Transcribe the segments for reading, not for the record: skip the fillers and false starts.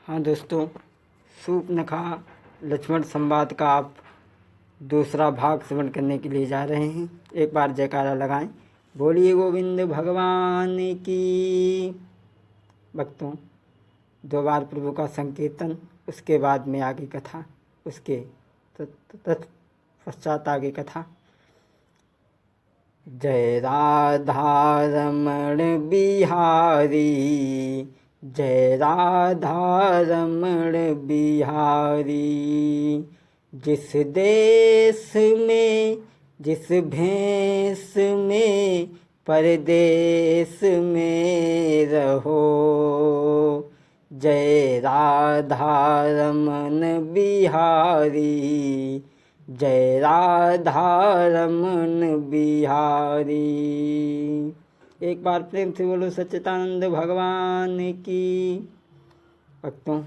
हाँ दोस्तों, शूर्पणखा लक्ष्मण संवाद का आप दूसरा भाग श्रवण करने के लिए जा रहे हैं। एक बार जयकारा लगाएं, बोलिए गोविंद भगवान की। भक्तों, 2 बार प्रभु का संकीर्तन, उसके बाद में आगे कथा, उसके तत्पश्चात आगे कथा। जय राधा रमण बिहारी, जय राधा रमण बिहारी। जिस देश में जिस भेष में परदेश में रहो, जय राधा रमण बिहारी, जय राधा रमण बिहारी। एक बार प्रेम से बोलो सच्चिदानंद भगवान की। भक्तों,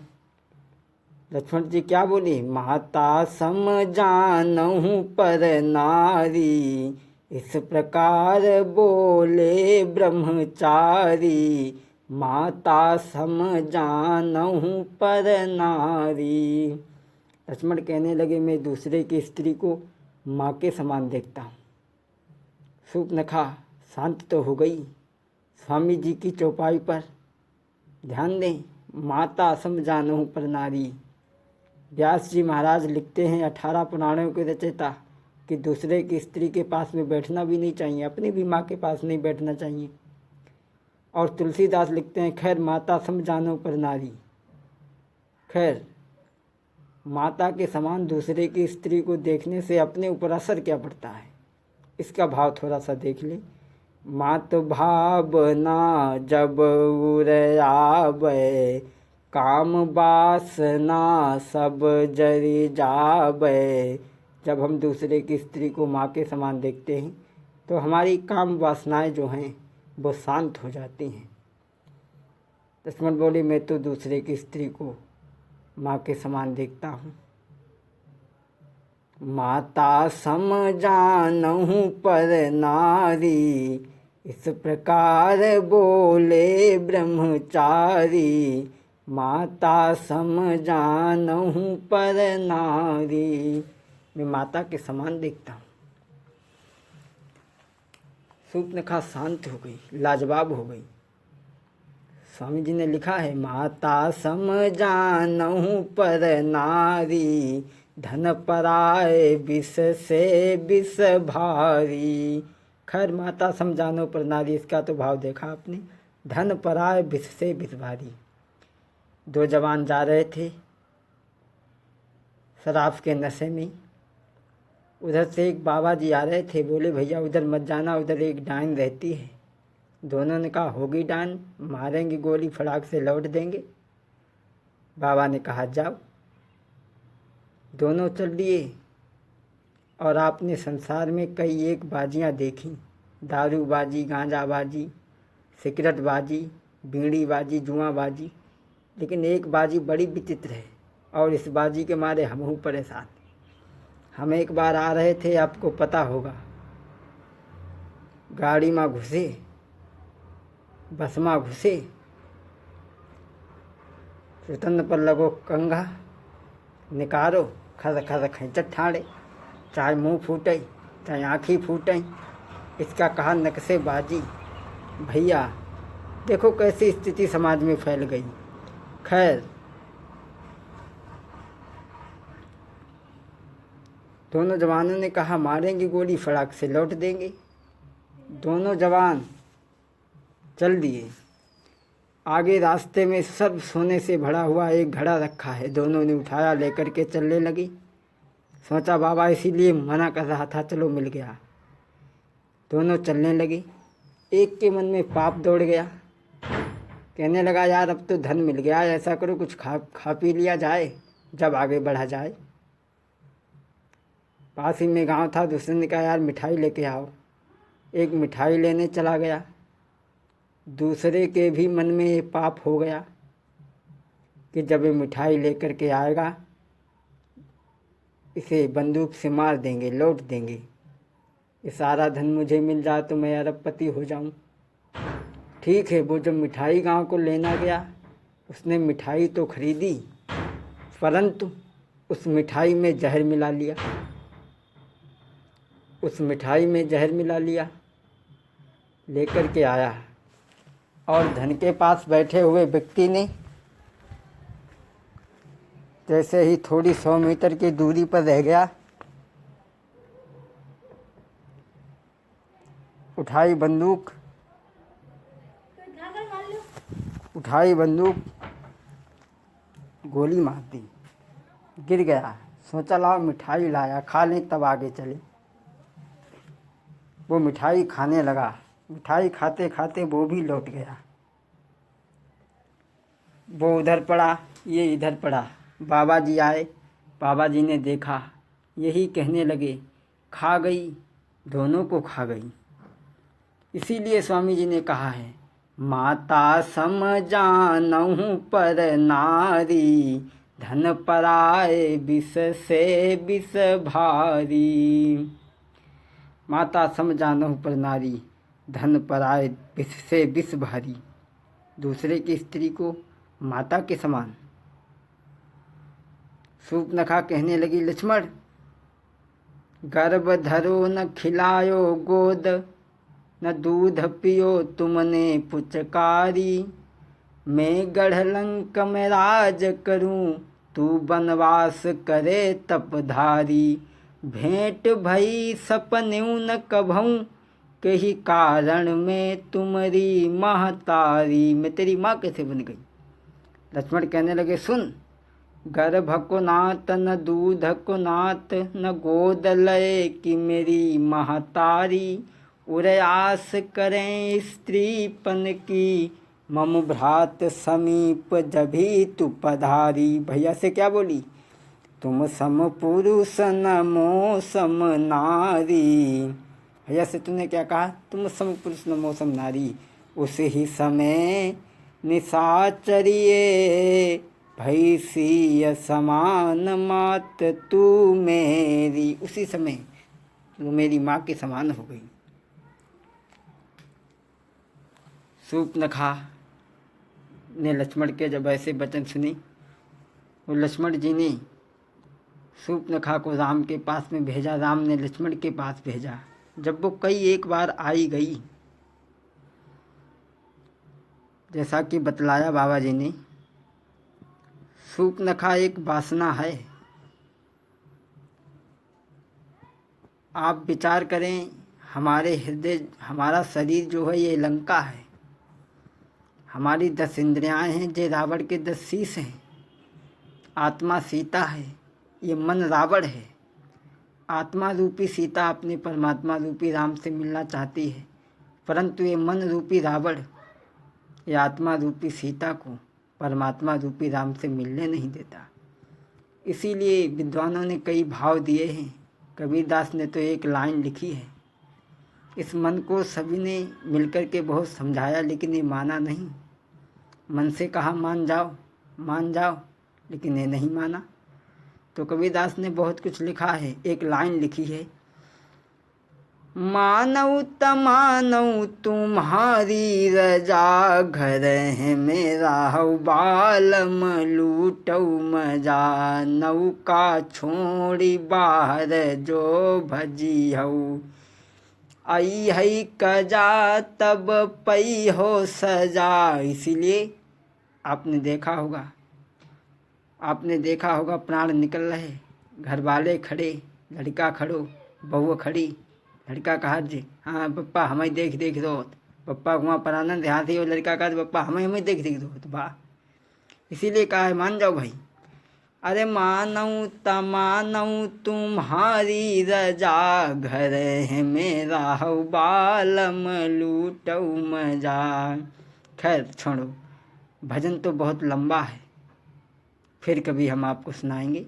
लक्ष्मण जी क्या बोले? माता सम जानहु पर नारी, इस प्रकार बोले ब्रह्मचारी। माता सम जानहु पर नारी। लक्ष्मण कहने लगे, मैं दूसरे की स्त्री को माँ के समान देखता हूँ। शूर्पणखा शांत तो हो गई। स्वामी जी की चौपाई पर ध्यान दें, माता सम जानहु पर नारी। व्यास जी महाराज लिखते हैं, 18 पुराणों के रचयिता, कि दूसरे की स्त्री के पास में बैठना भी नहीं चाहिए, अपनी भी माँ के पास नहीं बैठना चाहिए। और तुलसीदास लिखते हैं, खैर माता सम जानहु पर नारी। खैर माता के समान दूसरे की स्त्री को देखने से अपने ऊपर असर क्या पड़ता है, इसका भाव थोड़ा सा देख ले। मात भावना जब उड़ावे, काम वासना सब जरी जावे। जब हम दूसरे की स्त्री को माँ के समान देखते हैं तो हमारी काम वासनाएं जो हैं वो शांत हो जाती हैं। लक्ष्मण बोले, मैं तो दूसरे की स्त्री को माँ के समान देखता हूँ। माता सम जानहु पर नारी, इस प्रकार बोले ब्रह्मचारी। माता सम जानहु पर नारी, मैं माता के समान देखता हूँ। शूर्पणखा शांत हो गई, लाजवाब हो गई। स्वामी जी ने लिखा है, माता सम जानहु पर नारी, धन पराए विष से विष भारी। खैर माता सम जानो पर नारी, इसका तो भाव देखा आपने। धन पराए विष से विष भारी। 2 जवान जा रहे थे शराब के नशे में। उधर से एक बाबा जी आ रहे थे, बोले भैया उधर मत जाना, उधर एक डाइन रहती है। दोनों ने कहा, होगी डान, मारेंगे गोली, फड़ाक से लौट देंगे। बाबा ने कहा जाओ। दोनों चल दिए। और आपने संसार में कई एक बाजियाँ देखी, दारू बाजी, गांजा बाजी, सिगरेट बाजी, बीड़ी बाजी, जुआ बाजी, लेकिन एक बाजी बड़ी विचित्र है, और इस बाजी के मारे हम हूँ परेशान। हम एक बार आ रहे थे, आपको पता होगा, गाड़ी में घुसे, बस में घुसे, सुतन पर लगो कंघा, निकारो, खर खर खैंचट ठाड़े, चाहे मुंह फूटे चाहे आँखी फूटे। इसका कहा नक्शे बाजी। भैया देखो कैसी स्थिति समाज में फैल गई। खैर दोनों जवानों ने कहा, मारेंगे गोली, फड़ाक से लौट देंगे। दोनों जवान चल दिए। आगे रास्ते में सब सोने से भरा हुआ एक घड़ा रखा है, दोनों ने उठाया, लेकर के चलने लगी। सोचा बाबा इसीलिए मना कर रहा था, चलो मिल गया। दोनों चलने लगे। एक के मन में पाप दौड़ गया, कहने लगा यार अब तो धन मिल गया, ऐसा करो कुछ खा पी लिया जाए, जब आगे बढ़ा जाए। पास ही में गांव था, दूसरे ने कहा यार मिठाई लेके आओ। एक मिठाई लेने चला गया। दूसरे के भी मन में ये पाप हो गया कि जब ये मिठाई लेकर के आएगा इसे बंदूक से मार देंगे, लौट देंगे। ये सारा धन मुझे मिल जाए तो मैं अरबपति हो जाऊं। ठीक है, वो जब मिठाई गांव को लेना गया उसने मिठाई तो खरीदी, परंतु उस मिठाई में जहर मिला लिया। उस मिठाई में जहर मिला लिया, लेकर के आया, और धन के पास बैठे हुए व्यक्ति ने जैसे ही थोड़ी 100 मीटर की दूरी पर रह गया, उठाई बंदूक, गोली मार दी, गिर गया। सोचा लाओ मिठाई लाया, खा लें तब आगे चले। वो मिठाई खाने लगा, मिठाई खाते खाते वो भी लौट गया। वो उधर पड़ा, ये इधर पड़ा। बाबा जी आए, बाबा जी ने देखा, यही कहने लगे, खा गई, दोनों को खा गई। इसीलिए स्वामी जी ने कहा है, माता सम जानहु पर नारी, धन पराए विष से विष भारी। माता सम जानहु पर नारी, धन पराए विष से विष भारी। दूसरे की स्त्री को माता के समान। शूर्पणखा कहने लगी, लक्ष्मण, गर्भ धरो न खिलायो गोद, न दूध पियो तुमने पुचकारी। मैं गढ़ लंक में राज करूं, तू बनवास करे तपधारी। भेंट भई सपन्यू न कभऊं, कही कारण में तुम्हारी महतारी। मैं तेरी माँ कैसे बन गई? लक्ष्मण कहने लगे, सुन, गर्भ को नात न दूध को नात, न गोद लय कि मेरी महतारी। उरयास करें स्त्रीपन की, मम भ्रात समीप जभी तू पधारी। भैया से क्या बोली? तुम सम पुरुष न मो सम नारी। भैया से तूने क्या कहा? तुम सम पुरुष न मो सम नारी। उस ही समय निशाचरिये, भैसी समान मात तू मेरी। उसी समय तू मेरी माँ के समान हो गई। शूर्पणखा ने लक्ष्मण के जब ऐसे वचन सुनी, वो लक्ष्मण जी ने शूर्पणखा को राम के पास में भेजा, राम ने लक्ष्मण के पास भेजा। जब वो कई एक बार आई गई, जैसा कि बतलाया बाबा जी ने, शूर्पणखा एक वासना है। आप विचार करें, हमारे हृदय, हमारा शरीर जो है ये लंका है, हमारी 10 इंद्रियां हैं, ये रावण के 10 शीश हैं। आत्मा सीता है, ये मन रावण है। आत्मा रूपी सीता अपने परमात्मा रूपी राम से मिलना चाहती है, परंतु ये मन रूपी रावण ये आत्मा रूपी सीता को परमात्मा रूपी राम से मिलने नहीं देता। इसीलिए विद्वानों ने कई भाव दिए हैं। कबीरदास ने तो एक लाइन लिखी है, इस मन को सभी ने मिलकर के बहुत समझाया, लेकिन ये माना नहीं। मन से कहा मान जाओ, मान जाओ, लेकिन ये नहीं माना। तो कबीरदास ने बहुत कुछ लिखा है। एक लाइन लिखी है, मानव तमानव तुम्हारी रजा, घर है मेरा हऊ बालम लूटऊ मजा। नौका छोड़ी बाहर जो भजी हऊ, आई हई कजा तब पई हो सजा। इसीलिए आपने देखा होगा प्राण निकल रहे, घर वाले खड़े, लड़का खड़ो, बहू खड़ी। लड़का कहा जी हाँ पप्पा हमें देख दो, पप्पा वहाँ पर आनंद यहाँ से, लड़का कहा पप्पा हमें देख दो। तो वाह, इसीलिए कहा है मान जाओ भाई। अरे मानऊ तमानऊ तुम्हारी रजा, घर है मेरा हऊ बालम लूटऊ मजा। खैर छोड़ो, भजन तो बहुत लंबा है, फिर कभी हम आपको सुनाएंगे।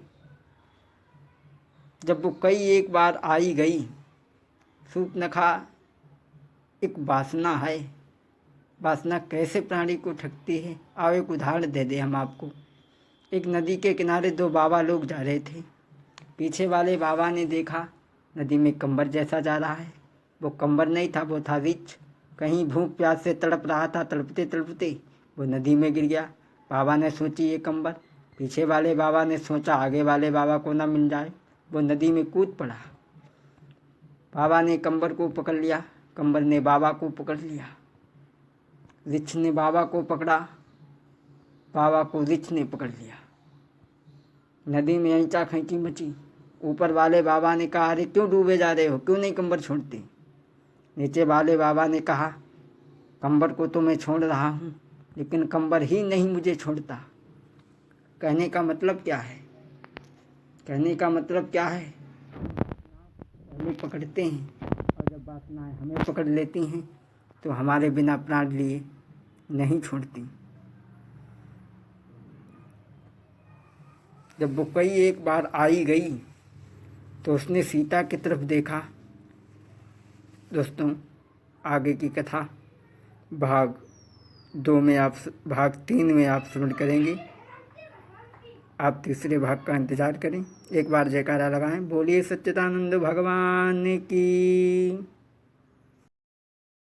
जब वो कई एक बार आई गई, शूर्पणखा एक वासना है। वासना कैसे प्राणी को ठगती है, आओ एक उदाहरण दे दे हम आपको। एक नदी के किनारे 2 बाबा लोग जा रहे थे। पीछे वाले बाबा ने देखा नदी में कंबर जैसा जा रहा है। वो कंबर नहीं था, वो था रिछ। कहीं भूख प्यास से तड़प रहा था, तड़पते तड़पते वो नदी में गिर गया। बाबा ने सोची ये कंबर, पीछे वाले बाबा ने सोचा आगे वाले बाबा को ना मिल जाए, वो नदी में कूद पड़ा। बाबा ने कंबर को पकड़ लिया, कंबर ने बाबा को पकड़ लिया, रिछ ने बाबा को पकड़ा, बाबा को रिछ ने पकड़ लिया। नदी में ऐंचा खैंची मची। ऊपर वाले बाबा ने कहा अरे क्यों डूबे जा रहे हो, क्यों नहीं कंबर छोड़ते। नीचे वाले बाबा ने कहा कंबर को तो मैं छोड़ रहा हूँ, लेकिन कंबर ही नहीं मुझे छोड़ता। कहने का मतलब क्या है, कहने का मतलब क्या है, पहले पकड़ते हैं और जब वासनाएं हमें पकड़ लेती हैं तो हमारे बिना प्राण लिए नहीं छोड़ती। जब वो कई एक बार आई गई तो उसने सीता की तरफ देखा। दोस्तों, आगे की कथा भाग 2 में भाग 3 में आप श्रवण करेंगे। आप तीसरे भाग का इंतज़ार करें। एक बार जयकारा लगाएं, बोलिए सच्चिदानंद भगवान की।